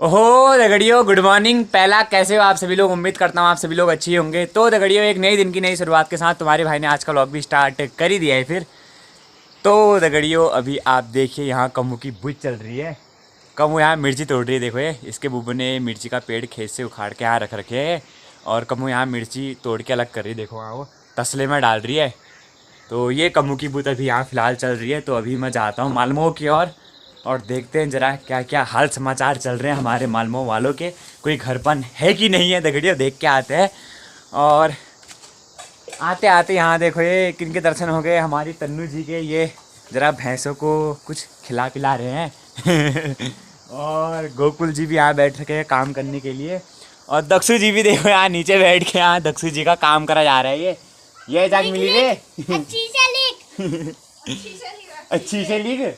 ओहो दगड़ियों, good morning. पहला कैसे हो आप सभी लोग? उम्मीद करता हूँ आप सभी लोग अच्छी होंगे। तो दगड़ियों, एक नई दिन की नई शुरुआत के साथ तुम्हारे भाई ने आज का व्लॉग भी स्टार्ट कर ही दिया है फिर। तो दगड़ियों, अभी आप देखिए यहाँ कमू की बुझ चल रही है। कमू यहाँ मिर्ची तोड़ रही है। देखो ये इसके बुब्बू ने मिर्ची का पेड़ खेत से उखाड़ के यहाँ रख रखे है और कमू यहाँ मिर्ची तोड़ के अलग कर रही है। देखो वहाँ वो तसले में डाल रही है। तो ये कमू की बुत अभी यहाँ फ़िलहाल चल रही है। तो अभी मैं जाता हूँ मालमो की और देखते हैं ज़रा क्या क्या हाल समाचार चल रहे हैं हमारे मालमो वालों के। कोई घर पर है कि नहीं है दगड़ियों, देख के आते हैं। और आते आते यहाँ देखो ये किनके दर्शन हो गए, हमारी तन्नू जी के। ये ज़रा भैंसों को कुछ खिला पिला रहे हैं और गोकुल जी भी यहाँ बैठ रखे हैं काम करने के लिए। और दक्षु जी भी देखो यहाँ नीचे बैठ के यहाँ दक्षु जी का काम करा जा रहा है। ये जाग मिली रे अच्छी से लिख अच्छी से लिख।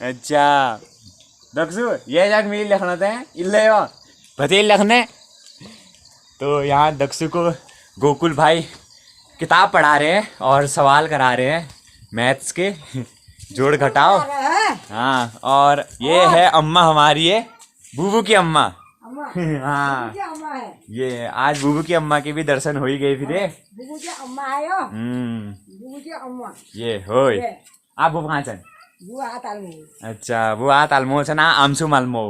अच्छा दक्षु ये जाग मिली लिखना था इल्ले भतेल लिखने। तो यहाँ दक्षु को गोकुल भाई किताब पढ़ा रहे हैं और सवाल करा रहे हैं मैथ्स के, जोड़ घटाओ। हाँ, और ये है अम्मा हमारी, है बूबू की अम्मा। हाँ, ये आज बूबू की अम्मा के भी दर्शन हो ही गए फिर। ये होय आप वो कहाँ चल? अच्छा वो आ तालमो से ना आमसू मालमो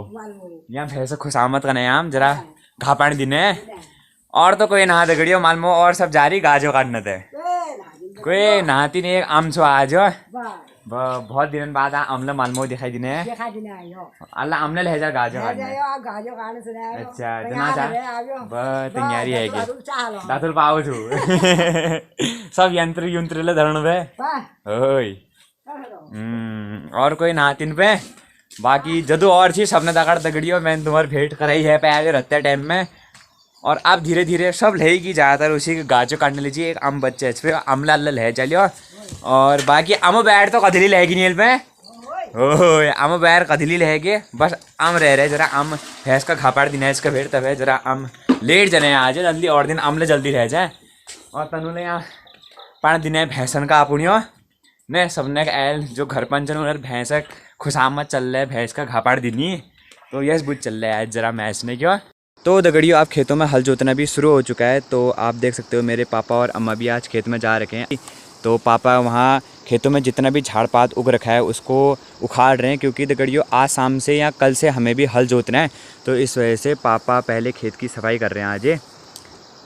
यहाँ भैंस खुशामत का नाम जरा घा पानी दिने। और तो कोई नहा दगड़ियो मालमो और सब जारी गाजो काटने थे। कोई नहाती नहीं, आमसू आज बहुत दिन बाद अमला मालमो दिखाई दिने। अल्लाह अमला ले जा गाजो काटने। अच्छा जना जा तैयारी है कि दातुल पाओ छू सब यंत्र यंत्र ले धरण बे ओय। और कोई नातिन पे बाकी जदू और चीज सबने दगड़ दगड़ियो मैंने तुम्हारी भेंट कराई है पहले रहते टाइम में। और अब धीरे धीरे सब लेगी ज़्यादातर उसी के गाजो काटने लीजिए। एक आम बच्चे फिर अमला अल्लाह ले चलियो। और बाकी अमो बैठ तो कथली रहेगी नील पे ओह अमो बैर कथली रहेगी बस आम रह रहे जरा आम भैंस का घापाड़ दिन है इसका भेड़ तब है जरा आम लेट जने आज जल्दी और दिन अमले जल्दी रह जाए। और तनु ने यहाँ 5 दिन है भैंसन का आपुनियो ने सबने एल जो घर पंचन उधर भैंस खुशामत चल रहा है भैंस का घापाड़ दिनी। तो यस बुझ चल रहा है आज जरा मैच ने क्यों। तो दगड़ियों आप खेतों में हल जोतना भी शुरू हो चुका है। तो आप देख सकते हो मेरे पापा और अम्मा भी आज खेत में जा रखे हैं। तो पापा वहाँ खेतों में जितना भी झाड़ पात उग रखा है उसको उखाड़ रहे हैं, क्योंकि दगड़ियों आज शाम से या कल से हमें भी हल जोतना है। तो इस वजह से पापा पहले खेत की सफाई कर रहे हैं आज।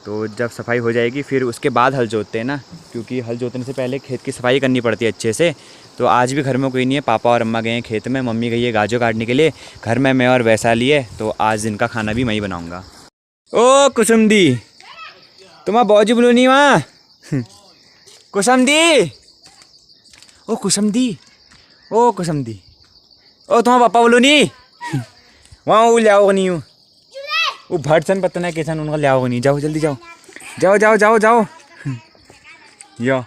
तो जब सफाई हो जाएगी फिर उसके बाद हल जोतते हैं ना, क्योंकि हल जोतने से पहले खेत की सफाई करनी पड़ती है अच्छे से। तो आज भी घर में कोई नहीं है, पापा और अम्मा गए हैं खेत में, मम्मी गई है गाजो काटने के लिए। घर में मैं और वैशाली है। तो आज दिन का खाना भी मैं ही बनाऊँगा। ओ कुसुम दी तुम्हारा बौजी बोलो नहीं वहाँ कुसुम दी ओ कुसुम दी ओ कुसुम दी ओ तुम्हारा पापा बोलो नहीं वहाँ वो लियाओ नहीं हूँ वो भटसन पता नहीं कैसा उनका लियाओ नहीं। जाओ जल्दी जाओ जाओ जाओ जाओ जाओ यो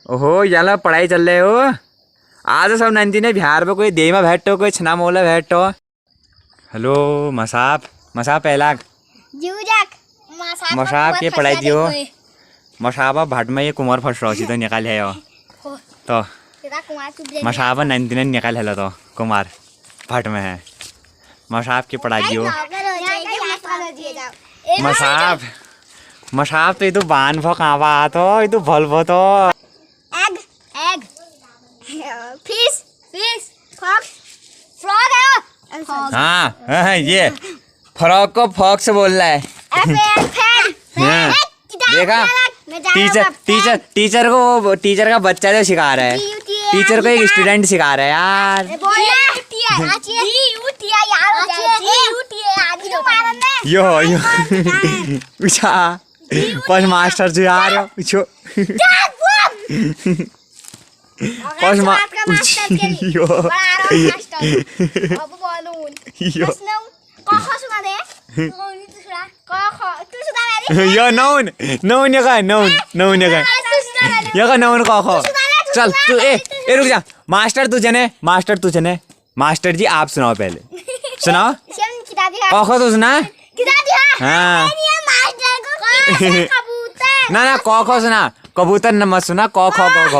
ओहो याला पढ़ाई चल रहे हो आज सब नंदी ने बिहार में कोई देमा बैठो कोई छना मोला बैठो। हेलो मसाप मसाप पहला मसाप के पढ़ाई दियो मसाबा भाट में ये कुमार फर्स्ट रही तो निकाल है तो मसाबा 99 निकाल है तो कुमार भाट में है। मसाप की पढ़ाई दियो मसाप मसाप तो ये तो बान भो कहाँ तो ये तो भल भो तो egg egg fish fish fox frog है। हाँ ये फ्रॉग को फॉक्स बोल रहा है। देखा टीचर का बच्चा जो सिखा रहा है, टीचर को एक स्टूडेंट सिखा रहा है यार। यो यो पूछा पर मास्टर जी आ रहे हो पूछो यो नौन नौन ये का नौन नौन ये का नौन कहो चल तू ए रुक जा मास्टर तू जने मास्टर जी आप सुनाओ पहले सुनाओ कहो तो सुना हाँ ना ना कहो सुना कबूतर न मत सुना क ख ग घ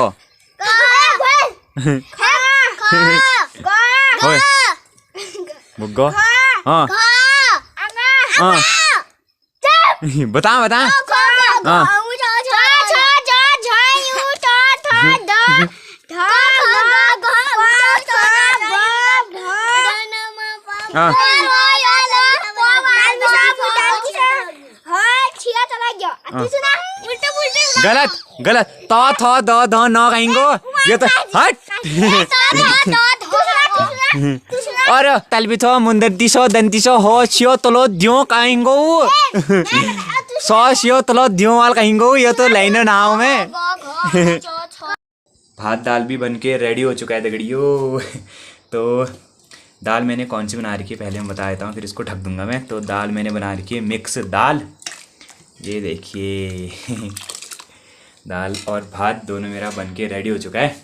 बुग्गो हाँ हाँ बता बता हाँ हाँ गलत गलत तो थो दो दो नौ कहेंगो ये तो हट और तलबिथो मुंदरदिशो दंतिशो हो छियो तलो दियो कहेंगो सो छियो तलो दियो वाल कहेंगो ये तो लाइनर नाव में भात दाल भी बनके रेडी हो चुका है दगड़ियों। तो दाल मैंने कौन सी बना रखी है पहले मैं बता देता हूँ, फिर इसको ढक दूंगा मैं। तो दाल मैंने बना रखी है मिक्स दाल, ये देखिए दाल और भात दोनों मेरा बनके रेडी हो चुका है।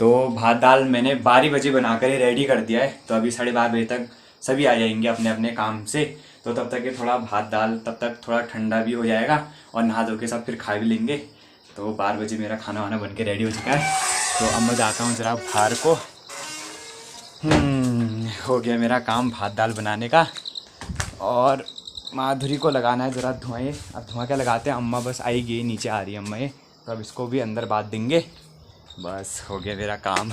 तो भात दाल मैंने 12 बजे बनाकर ही रेडी कर दिया है। तो अभी 12:30 बजे तक सभी आ जाएंगे अपने अपने काम से, तो तब तक ये थोड़ा भात दाल तब तक थोड़ा ठंडा भी हो जाएगा और नहा धो के सब फिर खा भी लेंगे। तो 12 बजे मेरा खाना वाना बन के रेडी हो चुका है। तो अब मैं जाता हूँ ज़रा बाहर को। हो गया मेरा काम भात दाल बनाने का, और माधुरी को लगाना है ज़रा धुआं। अब धुआं क्या लगाते हैं, अम्मा बस आई गई, नीचे आ रही है अम्मा ये, तो अब इसको भी अंदर बांध देंगे। बस हो गया मेरा काम।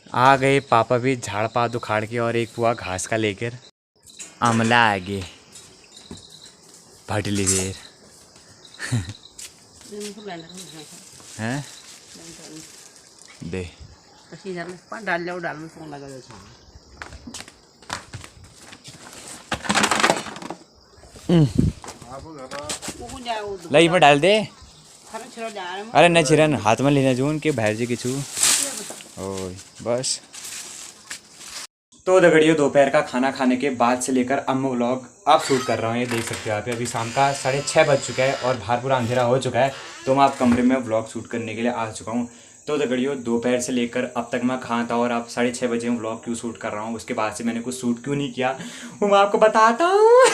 आ गए पापा भी झाड़ पात उखाड़ के, और एक हुआ घास का लेकर। अमला आगे भटली देर हैं दे लई में डाल दे। अरे न छिरन हाथ में लेना जून के बाहर जी की छू ओए बस। तो दगड़ियों दोपहर का खाना खाने के बाद से लेकर अब मैं व्लॉग अब शूट कर रहा हूँ, ये देख सकते हो आप। अभी शाम का 6:30 बज चुका है और बाहर पूरा अंधेरा हो चुका है। तो मैं आप कमरे में व्लॉग शूट करने के लिए आ चुका हूँ। तो दगड़ियों दोपहर से लेकर अब तक मैं कहाँ था और अब 6:30 बजे मैं व्लॉग क्यों शूट कर रहा हूँ, उसके बाद से मैंने कुछ शूट क्यों नहीं किया वो मैं आपको बताता हूँ।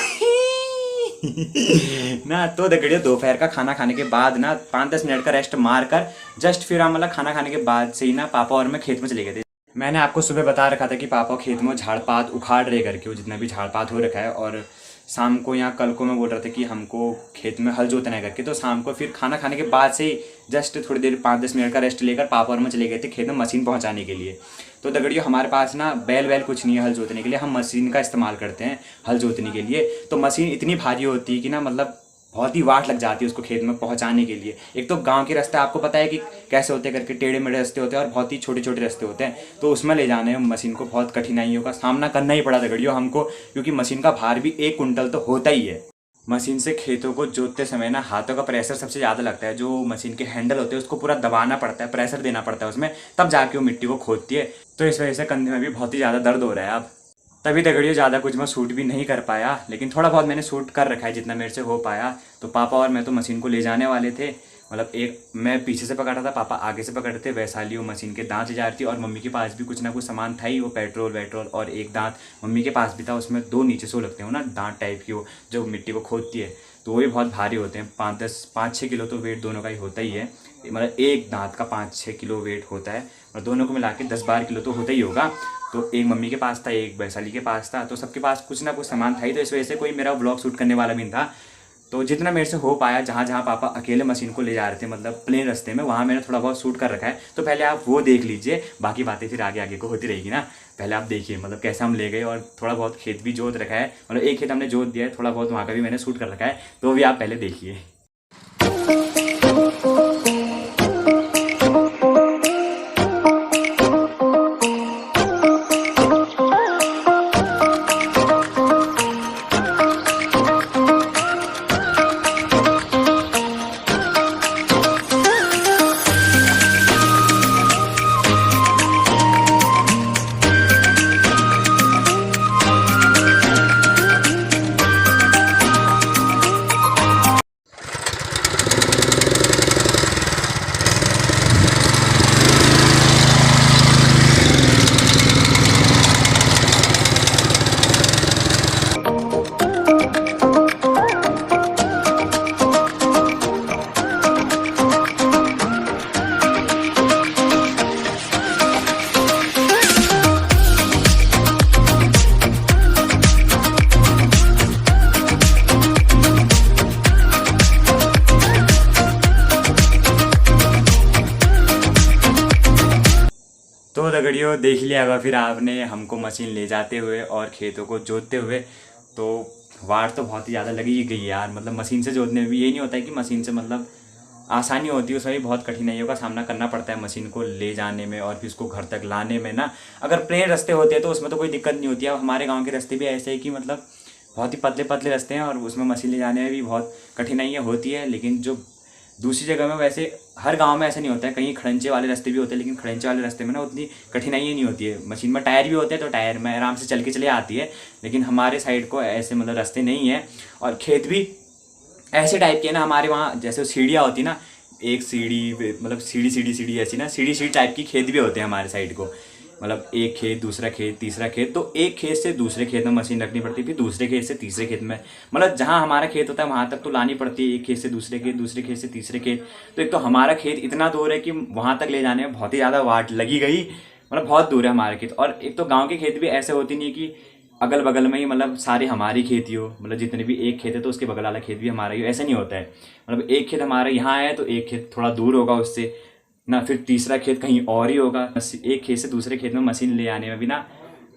ना तो दगड़ियों दोपहर का खाना खाने के बाद ना 5-10 मिनट का रेस्ट मार कर जस्ट फिर हम मतलब खाना खाने के बाद से ही ना पापा और मैं खेत में चले गए थे। मैंने आपको सुबह बता रखा था कि पापा खेत में झाड़ पात उखाड़ रहे करके, वो जितना भी झाड़ पात हो रखा है। और शाम को यहाँ कल को मैं बोल रहा था कि हमको खेत में हल जोतना है करके। तो शाम को फिर खाना खाने के बाद से ही जस्ट थोड़ी देर 5-10 मिनट का रेस्ट लेकर पापा और मैं चले गए थे खेत में मशीन पहुँचाने के लिए। तो दगड़ियों हमारे पास ना बैल वैल कुछ नहीं है हल जोतने के लिए, हम मशीन का इस्तेमाल करते हैं हल जोतने के लिए। तो मशीन इतनी भारी होती है कि ना मतलब बहुत ही वाट लग जाती है उसको खेत में पहुंचाने के लिए। एक तो गांव के रास्ते आपको पता है कि कैसे होते हैं करके, टेढ़े मेढ़े रास्ते होते हैं और बहुत ही छोटे छोटे रास्ते होते हैं। तो उसमें ले जाने में मशीन को बहुत कठिनाइयों का सामना करना ही पड़ा दगड़ियों हमको, क्योंकि मशीन का भार भी 1 कुंटल तो होता ही है। मशीन से खेतों को जोतते समय ना हाथों का प्रेशर सबसे ज़्यादा लगता है। जो मशीन के हैंडल होते हैं उसको पूरा दबाना पड़ता है, प्रेशर देना पड़ता है उसमें, तब जाके वो मिट्टी को खोदती है। तो इस वजह से कंधे में भी बहुत ही ज़्यादा दर्द हो रहा है अब। तभी दगड़ियों ज़्यादा कुछ मैं शूट भी नहीं कर पाया, लेकिन थोड़ा बहुत मैंने शूट कर रखा है जितना मेरे से हो पाया। तो पापा और मैं तो मशीन को ले जाने वाले थे, मतलब एक मैं पीछे से पकड़ा था, पापा आगे से पकड़े थे। वैशाली वो मशीन के दांत ले जा रही थी और मम्मी के पास भी कुछ ना कुछ सामान था ही, वो पेट्रोल वेट्रोल, और एक दांत मम्मी के पास भी था, उसमें 2 नीचे से लगते हो ना दांत टाइप की, वो जो मिट्टी को खोदती है। तो वो भी बहुत भारी होते हैं, 5-6 किलो तो वेट दोनों का ही होता ही है। मतलब एक दांत का 5-6 किलो वेट होता है और दोनों को मिला के 10-12 किलो तो होता ही होगा। तो एक मम्मी के पास था, एक वैशाली के पास था, तो सबके पास कुछ ना कुछ सामान था ही। तो इस वजह से कोई मेरा व्लॉग शूट करने वाला भी नहीं था। तो जितना मेरे से हो पाया, जहाँ जहाँ पापा अकेले मशीन को ले जा रहे थे मतलब प्लेन रास्ते में, वहाँ मैंने थोड़ा बहुत शूट कर रखा है। तो पहले आप वो देख लीजिए, बाकी बातें फिर आगे आगे को होती रहेगी ना। पहले आप देखिए मतलब कैसे हम ले गए, और थोड़ा बहुत खेत भी जोत रखा है, मतलब एक खेत हमने जोत दिया है, थोड़ा बहुत वहाँ का भी मैंने शूट कर रखा है। तो भी आप पहले देखिए। तो दगड़ियों देख लिया होगा फिर आपने हमको मशीन ले जाते हुए और खेतों को जोतते हुए। तो वार तो बहुत ही ज़्यादा लगी ही गई यार, मतलब मशीन से जोतने में भी ये नहीं होता है कि मशीन से मतलब आसानी होती है, उसमें भी बहुत कठिनाइयों का सामना करना पड़ता है मशीन को ले जाने में और फिर उसको घर तक लाने में ना। अगर प्लेन रास्ते होते हैं तो उसमें तो कोई दिक्कत नहीं होती है। अब हमारे गाँव के रास्ते भी ऐसे है कि मतलब बहुत ही पतले पतले रास्ते हैं और उसमें मशीन ले जाने में भी बहुत कठिनाइयाँ होती है। लेकिन जो दूसरी जगह में वैसे हर गांव में ऐसा नहीं होता है, कहीं खड़ंचे वाले रास्ते भी होते हैं, लेकिन खड़ंचे वाले रास्ते में ना उतनी कठिनाइयाँ नहीं होती है। मशीन में टायर भी होते हैं तो टायर में आराम से चल के चले आती है। लेकिन हमारे साइड को ऐसे मतलब रास्ते नहीं है और खेत भी ऐसे टाइप के ना हमारे वहाँ, जैसे सीढ़ियाँ होती ना, एक सीढ़ी मतलब सीढ़ी ऐसी ना, सीढ़ी टाइप की खेत भी होते हैं हमारे साइड को। मतलब एक खेत, दूसरा खेत, तीसरा खेत, तो एक खेत से दूसरे खेत में मशीन रखनी पड़ती है, फिर दूसरे खेत से तीसरे खेत में, मतलब जहाँ हमारा खेत होता है वहाँ तक तो लानी पड़ती है। एक खेत से दूसरे खेत, दूसरे खेत से तीसरे खेत। तो एक तो हमारा खेत इतना दूर है कि वहाँ तक ले जाने में बहुत ही ज़्यादा वाट लगी गई, मतलब बहुत दूर है हमारा खेत। और एक तो गाँव के खेत भी ऐसे होती नहीं कि अगल बगल में ही मतलब सारी हमारी खेती हो, मतलब जितने भी एक खेत है तो उसके बगल वाला खेत भी हमारा ही हो, ऐसा नहीं होता है। मतलब एक खेत हमारा यहाँ है तो एक खेत थोड़ा दूर होगा उससे ना, फिर तीसरा खेत कहीं और ही होगा। एक खेत से दूसरे खेत में मशीन ले आने में भी ना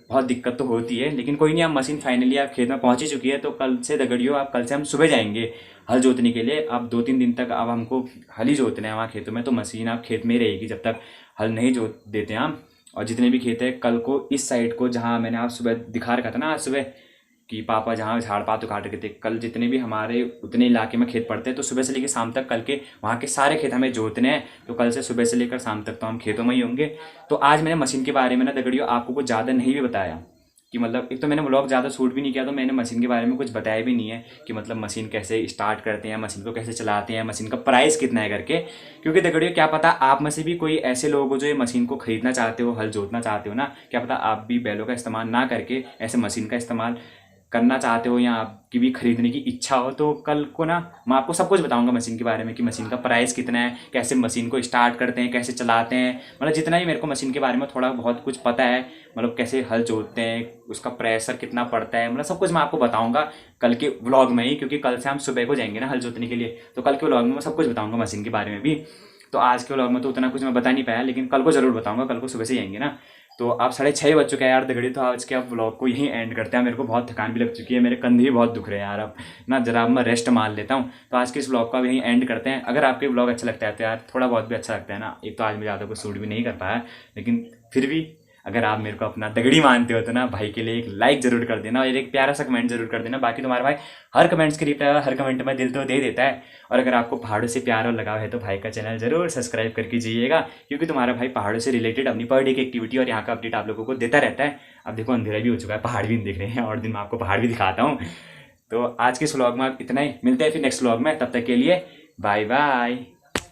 बहुत दिक्कत तो होती है। लेकिन कोई नहीं, अब मशीन फाइनली आप खेत में पहुंच ही चुकी है। तो कल से दगड़ियों, आप कल से हम सुबह जाएंगे हल जोतने के लिए। अब 2-3 दिन तक अब हमको हल ही जोतना है वहाँ खेतों में, तो मशीन आप खेत में ही रहेगी जब तक हल नहीं जोत देते हैं हम। और जितने भी खेत है कल को इस साइड को, जहाँ मैंने आप सुबह दिखा रखा था ना आज सुबह कि पापा जहाँ झाड़ पात उखाड़ रखे थे, कल जितने भी हमारे उतने इलाके में खेत पड़ते हैं तो सुबह से लेकर शाम तक कल के वहाँ के सारे खेत हमें जोतने हैं। तो कल से सुबह से लेकर शाम तक तो हम खेतों में ही होंगे। तो आज मैंने मशीन के बारे में ना दगड़ियों आपको कुछ ज़्यादा नहीं भी बताया कि मतलब, एक तो मैंने व्लॉग ज़्यादा शूट भी नहीं किया, तो मैंने मशीन के बारे में कुछ बताया भी नहीं है कि मतलब मशीन कैसे स्टार्ट करते हैं, मशीन को कैसे चलाते हैं, मशीन का प्राइस कितना है करके। क्योंकि दगड़ियों क्या पता आप में से भी कोई ऐसे लोग हो जो ये मशीन को खरीदना चाहते हो, हल जोतना चाहते हो ना, क्या पता आप भी बैलों का इस्तेमाल ना करके ऐसे मशीन का इस्तेमाल करना चाहते हो या आपकी भी खरीदने की इच्छा हो। तो कल को ना मैं आपको सब कुछ बताऊंगा मशीन के बारे में कि मशीन का प्राइस कितना है, कैसे मशीन को स्टार्ट करते हैं, कैसे चलाते हैं, मतलब जितना ही मेरे को मशीन के बारे में थोड़ा बहुत कुछ पता है, मतलब कैसे हल जोतते हैं, उसका प्रेशर कितना पड़ता है, मतलब सब कुछ मैं आपको बताऊंगा कल के व्लॉग में ही। क्योंकि कल से हम सुबह को जाएंगे ना हल जोतने के लिए, तो कल के व्लॉग में मैं सब कुछ बताऊंगा मशीन के बारे में भी। तो आज के व्लॉग में तो उतना कुछ मैं बता नहीं पाया, लेकिन कल को ज़रूर बताऊंगा, कल को सुबह से जाएंगे ना। तो आप 6:30 बज चुके हैं यार दगड़ी, तो आज के आप व्लॉग को यहीं एंड करते हैं। मेरे को बहुत थकान भी लग चुकी है, मेरे कंधे भी बहुत दुख रहे हैं यार, अब ना जरा अब मैं रेस्ट मान लेता हूँ। तो आज के इस व्लॉग को यहीं एंड करते हैं। अगर आपके व्लॉग अच्छा लगता है तो यार थोड़ा बहुत भी अच्छा लगता है ना, एक तो आज मैं ज़्यादा कुछ शूट भी नहीं कर पाया, लेकिन फिर भी अगर आप मेरे को अपना दगड़ी मानते हो तो ना भाई के लिए एक लाइक ज़रूर कर देना और एक प्यारा सा कमेंट जरूर कर देना। बाकी तुम्हारा भाई हर कमेंट्स के रिप्लाई, हर कमेंट में दिल तो दे देता है। और अगर आपको पहाड़ों से प्यार और लगाव है तो भाई का चैनल जरूर सब्सक्राइब करके जाइएगा, क्योंकि तुम्हारा भाई पहाड़ों से रिलेटेड अपनी पर डे की एक्टिविटी और यहाँ का अपडेट आप लोगों को देता रहता है। अब देखो अंधेरा भी हो चुका है, पहाड़ भी नहीं दिख रहे हैं, और दिन मैं आपको पहाड़ भी दिखाता हूँ। तो आज के इस व्लॉग में इतना ही, मिलते हैं फिर नेक्स्ट व्लॉग में, तब तक के लिए बाय बाय।